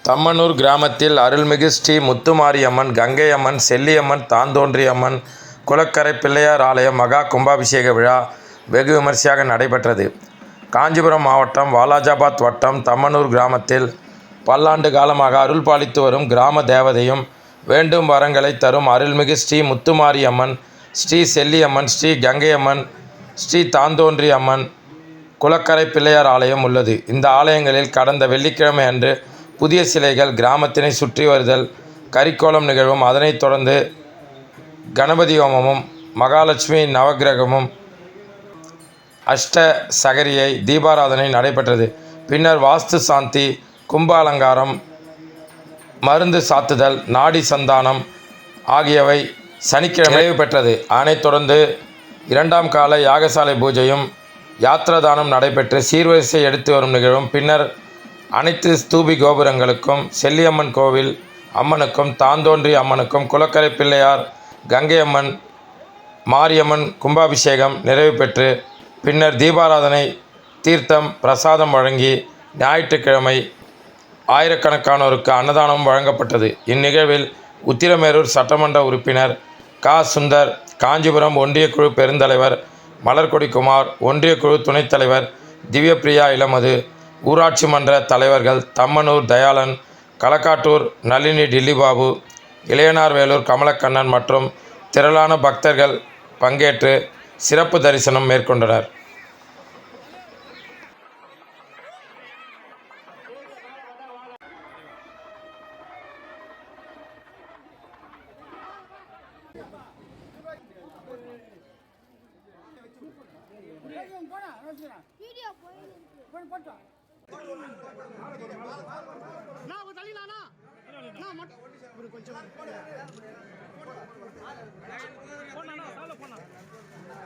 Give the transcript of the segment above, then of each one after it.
தம்மனூர் கிராமத்தில் அருள்மிகு ஸ்ரீ முத்துமாரியம்மன், கங்கையம்மன், செல்லியம்மன், தான்தோன்றியம்மன், குளக்கரை பிள்ளையார் ஆலய மகா கும்பாபிஷேக விழா வெகு விமரிசையாக நடைபெற்றது. காஞ்சிபுரம் மாவட்டம் வாலாஜாபாத் வட்டம் தம்மனூர் கிராமத்தில் பல்லாண்டு காலமாக அருள் பாலித்து வரும் கிராம தேவதையும், வேண்டும் வரங்களை தரும் அருள்மிகு ஸ்ரீ முத்துமாரியம்மன், ஸ்ரீ செல்லியம்மன், ஸ்ரீ கங்கையம்மன், ஸ்ரீ தான்தோன்றியம்மன், குளக்கரை பிள்ளையார் ஆலயம் உள்ளது. இந்த ஆலயங்களில் கடந்த வெள்ளிக்கிழமை அன்று புதிய சிலைகள் கிராமத்தினை சுற்றி வருதல், கரிக்கோலம் நிகழ்வும், அதனைத் தொடர்ந்து கணபதி ஹோமமும், மகாலட்சுமி நவக்கிரகமும், அஷ்ட சகரியை தீபாராதனை நடைபெற்றது. பின்னர் வாஸ்து சாந்தி, கும்ப அலங்காரம், மருந்து சாத்துதல், நாடி சந்தானம் ஆகியவை சனிக்கிழமை நிறைவு பெற்றது. அதனைத் தொடர்ந்து இரண்டாம் கால யாகசாலை பூஜையும், யாத்ராதானம் நடைபெற்று சீர்வரிசை எடுத்து வரும் நிகழ்வும், பின்னர் அனைத்து ஸ்தூபி கோபுரங்களுக்கும், செல்லியம்மன் கோவில் அம்மனுக்கும், தான்தோன்றி அம்மனுக்கும், குளக்கரை பிள்ளையார், கங்கையம்மன், மாரியம்மன் கும்பாபிஷேகம் நிறைவு பெற்று பின்னர் தீபாராதனை, தீர்த்தம், பிரசாதம் வழங்கி ஞாயிற்றுக்கிழமை ஆயிரக்கணக்கானோருக்கு அன்னதானம் வழங்கப்பட்டது. இந்நிகழ்வில் உத்திரமேரூர் சட்டமன்ற உறுப்பினர் க. சுந்தர், காஞ்சிபுரம் ஒன்றியக்குழு பெருந்தலைவர் மலர்கொடி குமார், ஒன்றியக்குழு துணைத் தலைவர் திவ்யபிரியா இளமது, ஊராட்சி மன்ற தலைவர்கள் தம்மனூர் தயாளன், களக்காட்டூர் நளினி டில்லிபாபு, இளையனார்வேலூர் கமலக்கண்ணன் மற்றும் திரளான பக்தர்கள் பங்கேற்று சிறப்பு தரிசனம் மேற்கொண்டனர்.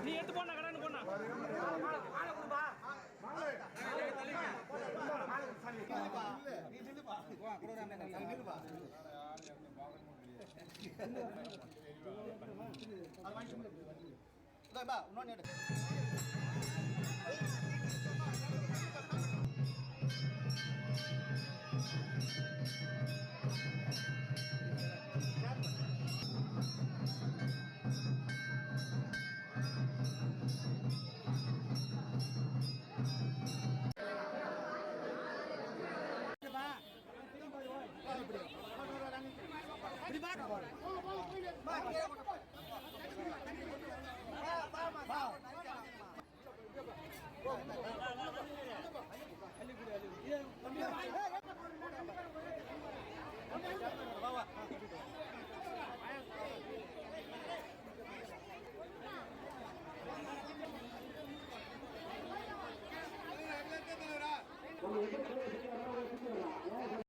நீ எடுத்து போனா கடன் போனா இப்படி